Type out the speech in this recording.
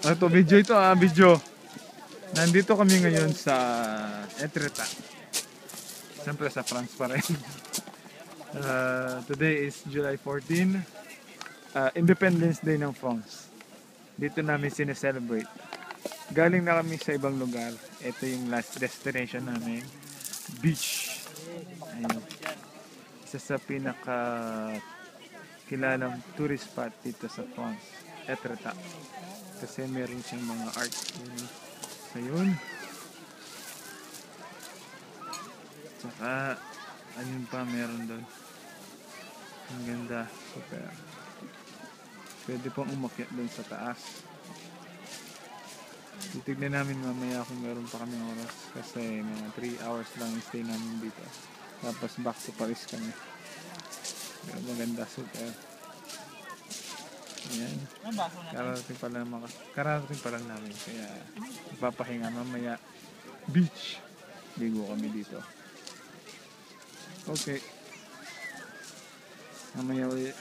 Ito, video ito video. Nandito kami ngayon sa Etretat. Siyempre sa France pa rin. Today is July 14. Independence Day ng France. Dito namin sineselebrate. Galing na kami sa ibang lugar. Ito yung last destination namin. Beach. Ayun. Isa sa pinaka kilalang tourist spot dito sa France. Etretat. Kasi meron siyang mga art. So yun. Tsaka ayun pa meron doon. Ang ganda. Super. Pwede pong umakyat doon sa taas. Titignan namin mamaya kung meron pa kami oras. Kasi mga 3 hours lang yung stay namin dito. Tapos back to Paris kami. Pero maganda. Super. Ayan. Kararating pa lang namin. Kaya ipapahinga mamaya. Beach. Ligo kami dito. Okay. Mamaya ulit.